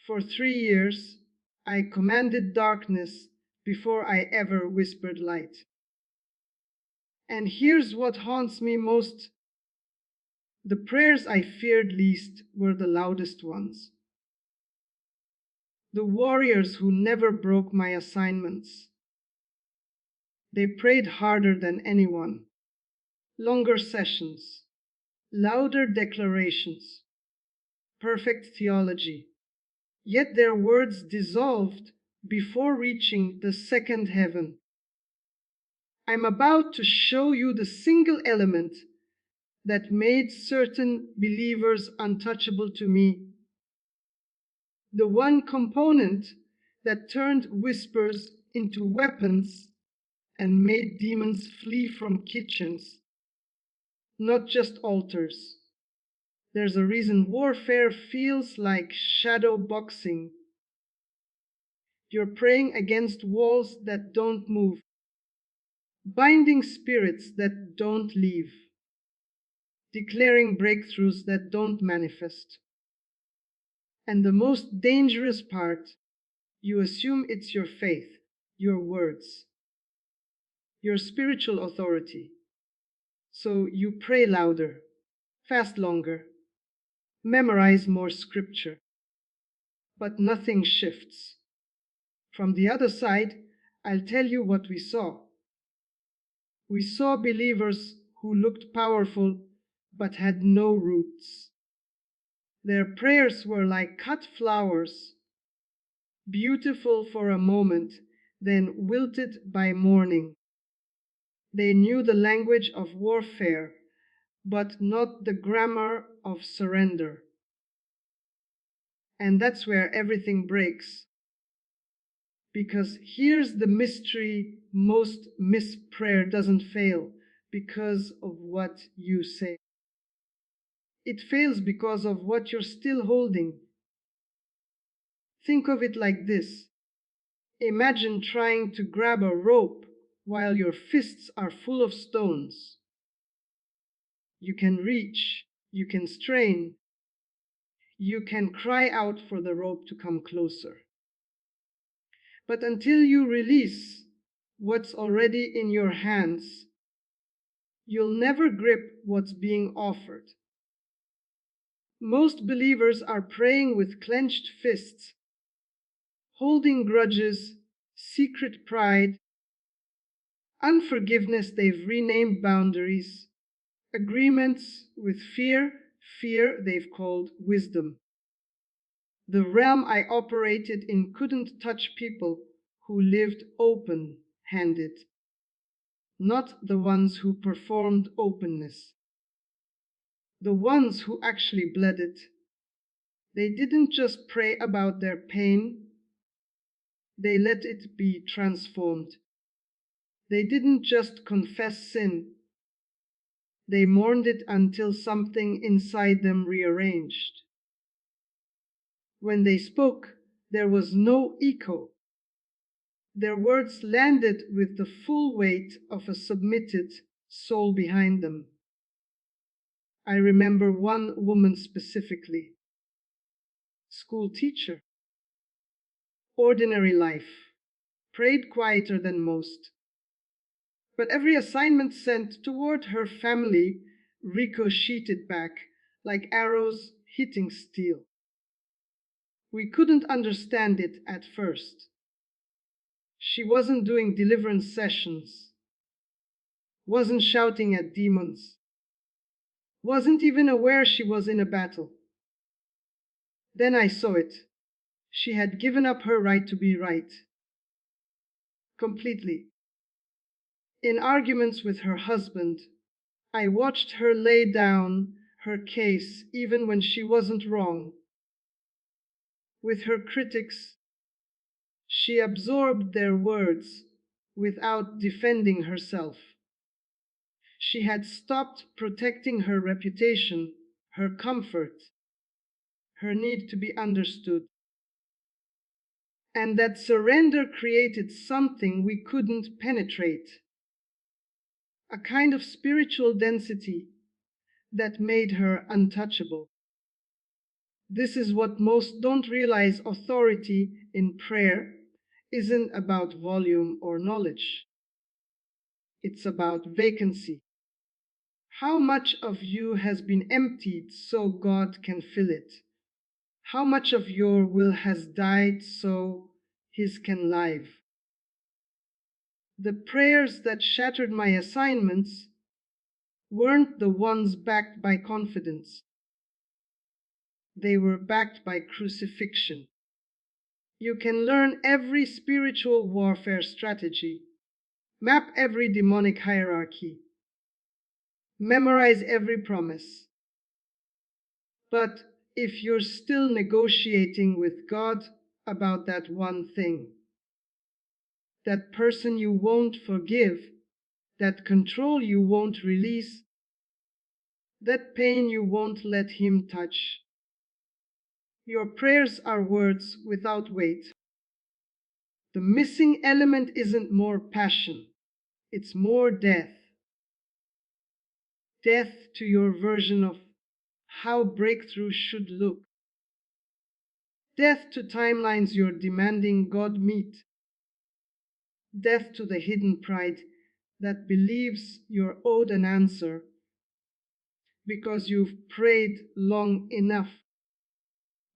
For 3 years, I commanded darkness before I ever whispered light. And here's what haunts me most. The prayers I feared least were the loudest ones. The warriors who never broke my assignments. They prayed harder than anyone. Longer sessions, louder declarations, perfect theology. Yet their words dissolved before reaching the second heaven. I'm about to show you the single element that made certain believers untouchable to me. The one component that turned whispers into weapons and made demons flee from kitchens, not just altars. There's a reason warfare feels like shadow boxing. You're praying against walls that don't move, binding spirits that don't leave, declaring breakthroughs that don't manifest. And the most dangerous part, you assume it's your faith, your words, your spiritual authority. So you pray louder, fast longer, memorize more scripture, but nothing shifts. From the other side, I'll tell you what we saw. We saw believers who looked powerful but had no roots. Their prayers were like cut flowers, beautiful for a moment, then wilted by morning. They knew the language of warfare, but not the grammar of surrender. And that's where everything breaks. Because here's the mystery: most missed prayer doesn't fail because of what you say. It fails because of what you're still holding. Think of it like this. Imagine trying to grab a rope while your fists are full of stones. You can reach, you can strain, you can cry out for the rope to come closer. But until you release what's already in your hands, you'll never grip what's being offered. Most believers are praying with clenched fists, holding grudges, secret pride, unforgiveness they've renamed boundaries, agreements with fear they've called wisdom. The realm I operated in couldn't touch people who lived open-handed, not the ones who performed openness, the ones who actually bled it. They didn't just pray about their pain, they let it be transformed. They didn't just confess sin, they mourned it until something inside them rearranged. When they spoke, there was no echo. Their words landed with the full weight of a submitted soul behind them. I remember one woman specifically, school teacher, ordinary life, prayed quieter than most. But every assignment sent toward her family ricocheted back like arrows hitting steel. We couldn't understand it at first. She wasn't doing deliverance sessions, wasn't shouting at demons, wasn't even aware she was in a battle. Then I saw it. She had given up her right to be right. Completely. In arguments with her husband, I watched her lay down her case even when she wasn't wrong. With her critics, she absorbed their words without defending herself. She had stopped protecting her reputation, her comfort, her need to be understood. And that surrender created something we couldn't penetrate, a kind of spiritual density that made her untouchable. This is what most don't realize. Authority in prayer isn't about volume or knowledge. It's about vacancy. How much of you has been emptied so God can fill it? How much of your will has died so His can live? The prayers that shattered my assignments weren't the ones backed by confidence. They were backed by crucifixion. You can learn every spiritual warfare strategy, map every demonic hierarchy, memorize every promise. But if you're still negotiating with God about that one thing, that person you won't forgive, that control you won't release, that pain you won't let Him touch, your prayers are words without weight. The missing element isn't more passion, it's more death. Death to your version of how breakthrough should look. Death to timelines you're demanding God meet. Death to the hidden pride that believes you're owed an answer because you've prayed long enough.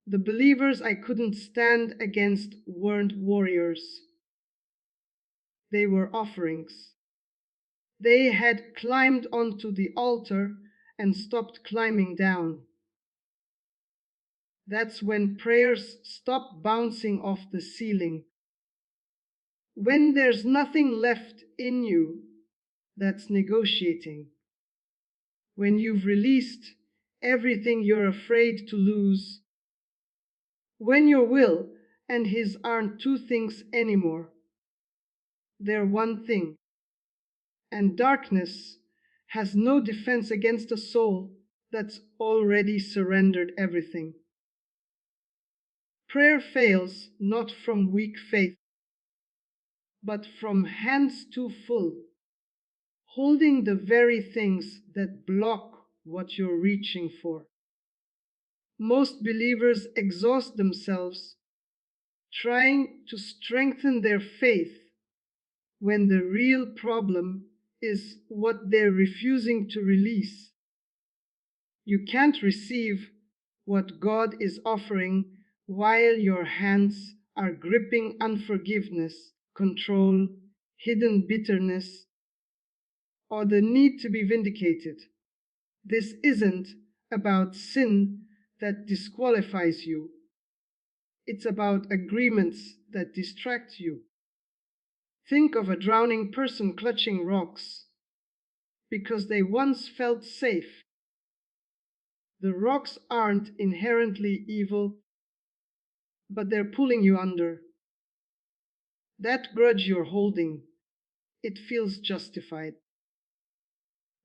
The believers I couldn't stand against weren't warriors. They were offerings. They had climbed onto the altar and stopped climbing down. That's when prayers stop bouncing off the ceiling. When there's nothing left in you that's negotiating. When you've released everything you're afraid to lose. When your will and His aren't two things anymore. They're one thing. And darkness has no defense against a soul that's already surrendered everything. Prayer fails not from weak faith, but from hands too full, holding the very things that block what you're reaching for. Most believers exhaust themselves trying to strengthen their faith when the real problem is what they're refusing to release. You can't receive what God is offering while your hands are gripping unforgiveness, control, hidden bitterness, or the need to be vindicated. This isn't about sin that disqualifies you. It's about agreements that distract you. Think of a drowning person clutching rocks because they once felt safe. The rocks aren't inherently evil, but they're pulling you under. That grudge you're holding, it feels justified.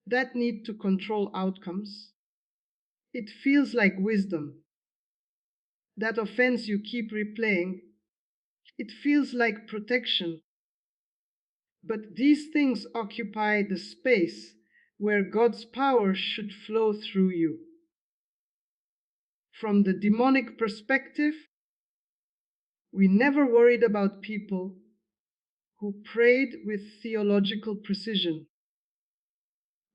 That need to control outcomes, it feels like wisdom. That offense you keep replaying, it feels like protection. But these things occupy the space where God's power should flow through you. From the demonic perspective, we never worried about people who prayed with theological precision.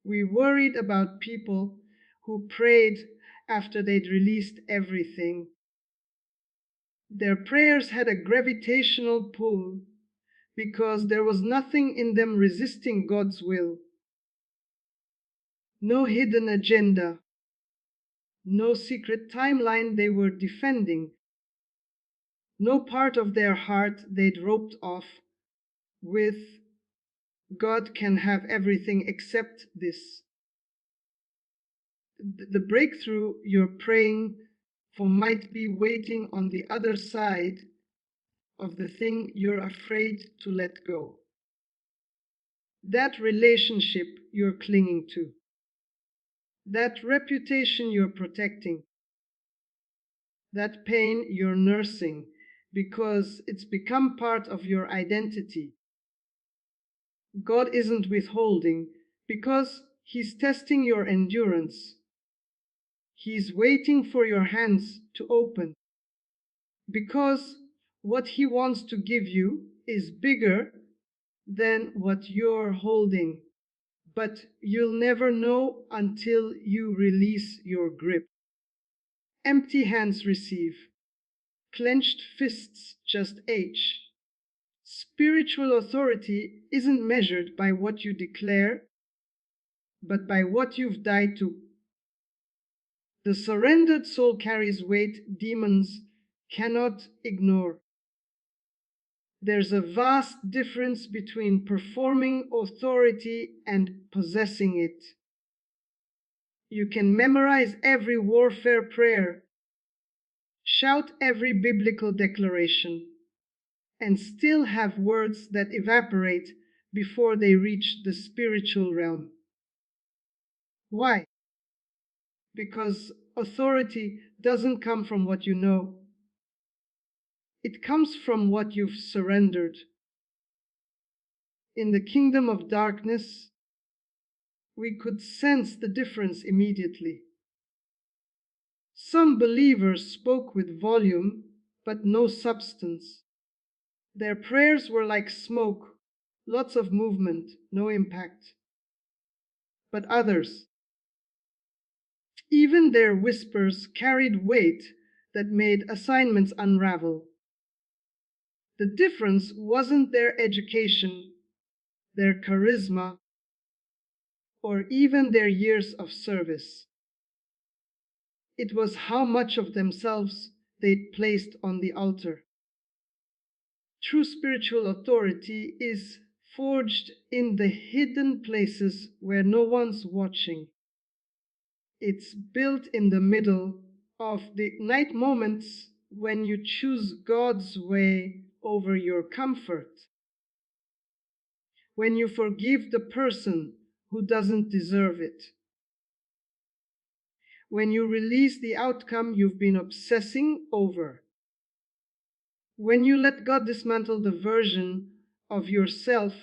We worried about people who prayed after they'd released everything. Their prayers had a gravitational pull because there was nothing in them resisting God's will. No hidden agenda, no secret timeline they were defending, no part of their heart they'd roped off with, God can have everything except this. The breakthrough you're praying for might be waiting on the other side of the thing you're afraid to let go. That relationship you're clinging to. That reputation you're protecting. That pain you're nursing because it's become part of your identity. God isn't withholding because He's testing your endurance. He's waiting for your hands to open, because what he wants to give you is bigger than what you're holding. But you'll never know until you release your grip. Empty hands receive, clenched fists just age. Spiritual authority isn't measured by what you declare, but by what you've died to. The surrendered soul carries weight demons cannot ignore. There's a vast difference between performing authority and possessing it. You can memorize every warfare prayer, shout every biblical declaration, and still have words that evaporate before they reach the spiritual realm. Why? Because authority doesn't come from what you know. It comes from what you've surrendered. In the kingdom of darkness, we could sense the difference immediately. Some believers spoke with volume, but no substance. Their prayers were like smoke, lots of movement, no impact. But others, even their whispers carried weight that made assignments unravel. The difference wasn't their education, their charisma, or even their years of service. It was how much of themselves they'd placed on the altar. True spiritual authority is forged in the hidden places where no one's watching. It's built in the middle of the night moments when you choose God's way over your comfort. When you forgive the person who doesn't deserve it. When you release the outcome you've been obsessing over. When you let God dismantle the version of yourself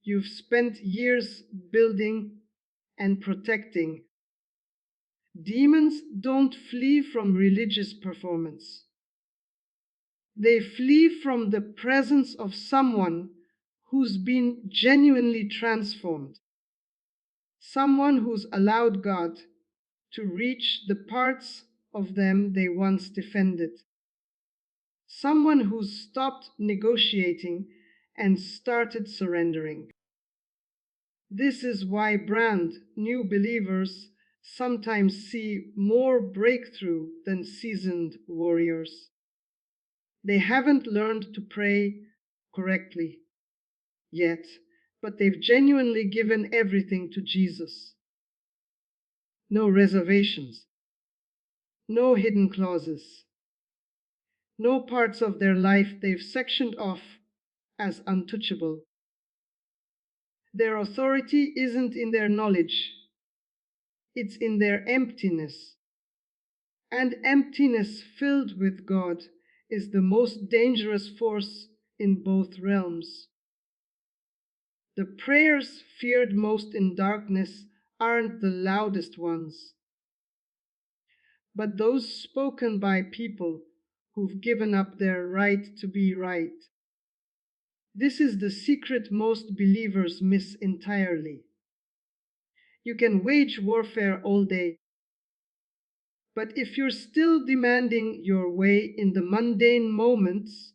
you've spent years building and protecting. Demons don't flee from religious performance. They flee from the presence of someone who's been genuinely transformed. Someone who's allowed God to reach the parts of them they once defended. Someone who's stopped negotiating and started surrendering. This is why brand new believers sometimes see more breakthrough than seasoned warriors. They haven't learned to pray correctly yet, but they've genuinely given everything to Jesus. No reservations, no hidden clauses, no parts of their life they've sectioned off as untouchable. Their authority isn't in their knowledge, it's in their emptiness. And emptiness filled with God is the most dangerous force in both realms. The prayers feared most in darkness aren't the loudest ones, but those spoken by people who've given up their right to be right. This is the secret most believers miss entirely. You can wage warfare all day, but if you're still demanding your way in the mundane moments,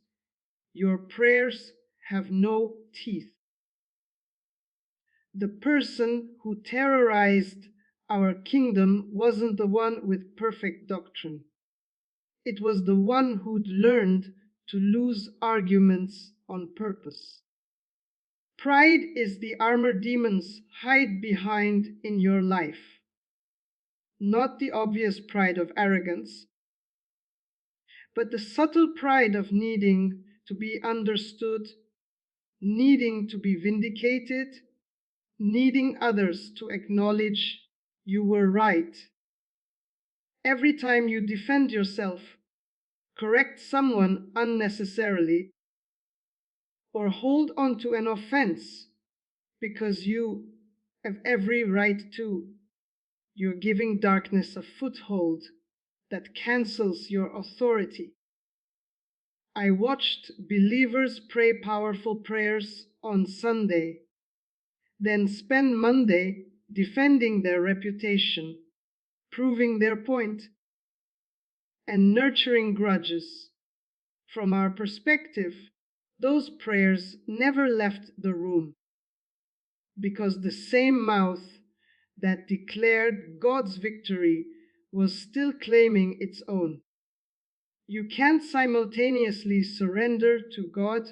your prayers have no teeth. The person who terrorized our kingdom wasn't the one with perfect doctrine. It was the one who'd learned to lose arguments on purpose. Pride is the armor demons hide behind in your life, not the obvious pride of arrogance, but the subtle pride of needing to be understood, needing to be vindicated, needing others to acknowledge you were right. Every time you defend yourself, correct someone unnecessarily, or hold on to an offense because you have every right to, You're giving darkness a foothold that cancels your authority. I watched believers pray powerful prayers on Sunday, then spend Monday defending their reputation, proving their point, and nurturing grudges. From our perspective, those prayers never left the room, because the same mouth that declared God's victory was still claiming its own. You can't simultaneously surrender to God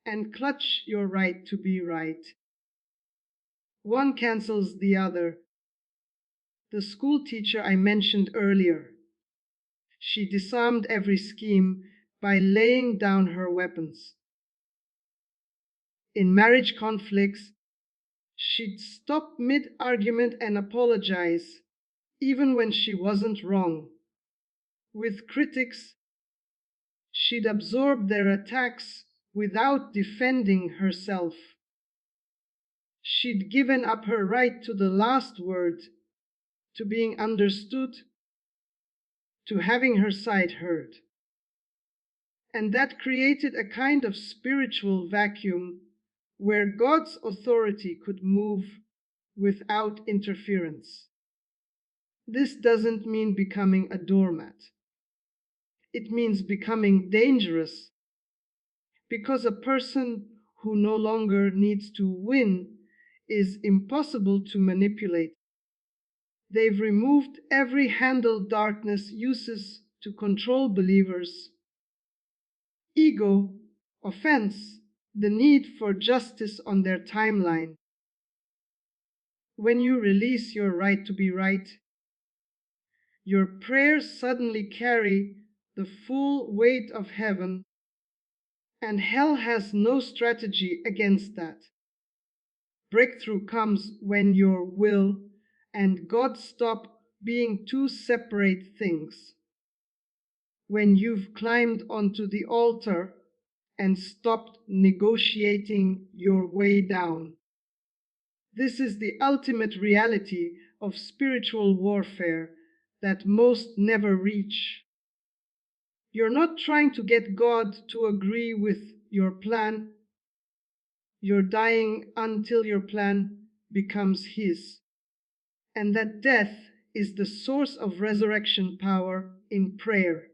and clutch your right to be right. One cancels the other. The school teacher I mentioned earlier, she disarmed every scheme by laying down her weapons. In marriage conflicts, she'd stop mid-argument and apologize, even when she wasn't wrong. With critics, she'd absorb their attacks without defending herself. She'd given up her right to the last word, to being understood, to having her side heard. And that created a kind of spiritual vacuum where God's authority could move without interference. This doesn't mean becoming a doormat. It means becoming dangerous, because a person who no longer needs to win is impossible to manipulate. They've removed every handle darkness uses to control believers: ego, offense, the need for justice on their timeline. When you release your right to be right, your prayers suddenly carry the full weight of heaven, and hell has no strategy against that. Breakthrough comes when your will and God stop being two separate things. When you've climbed onto the altar and stopped negotiating your way down. This is the ultimate reality of spiritual warfare that most never reach. You're not trying to get God to agree with your plan. You're dying until your plan becomes His. And that death is the source of resurrection power in prayer.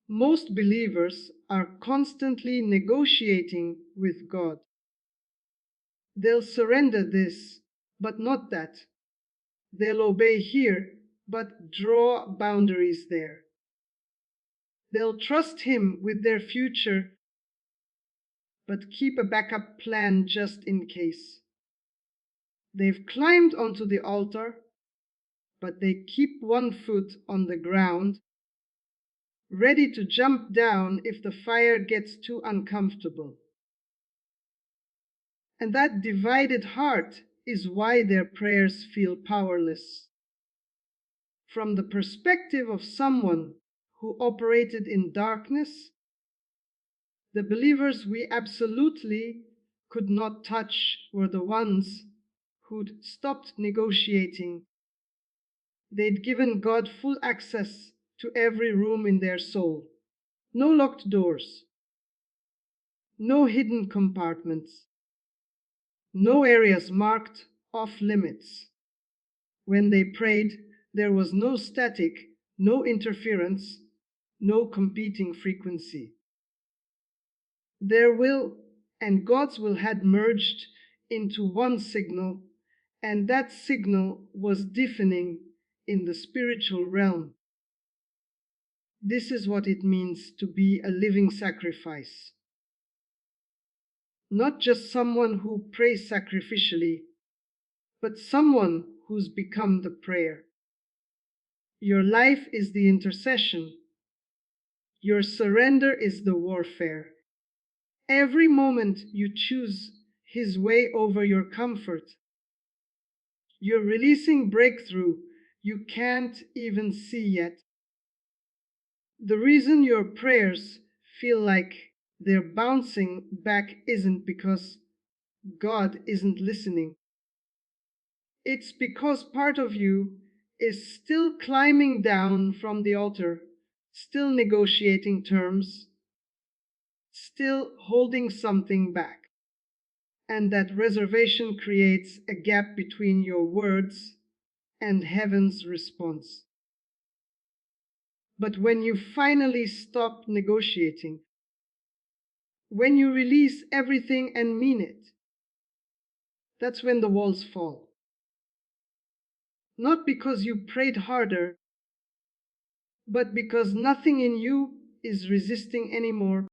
Most believers are constantly negotiating with God. They'll surrender this, but not that. They'll obey here, but draw boundaries there. They'll trust Him with their future, but keep a backup plan just in case. They've climbed onto the altar, but they keep one foot on the ground, ready to jump down if the fire gets too uncomfortable. And that divided heart is why their prayers feel powerless. From the perspective of someone who operated in darkness, the believers we absolutely could not touch were the ones who'd stopped negotiating. They'd given God full access to every room in their soul. No locked doors, no hidden compartments, no areas marked off limits. When they prayed, there was no static, no interference, no competing frequency. Their will and God's will had merged into one signal, and that signal was deafening in the spiritual realm. This is what it means to be a living sacrifice. Not just someone who prays sacrificially, but someone who's become the prayer. Your life is the intercession. Your surrender is the warfare. Every moment you choose His way over your comfort, you're releasing breakthrough you can't even see yet. The reason your prayers feel like they're bouncing back isn't because God isn't listening. It's because part of you is still climbing down from the altar, still negotiating terms, still holding something back. And that reservation creates a gap between your words and heaven's response. But when you finally stop negotiating, when you release everything and mean it, that's when the walls fall. Not because you prayed harder, but because nothing in you is resisting anymore.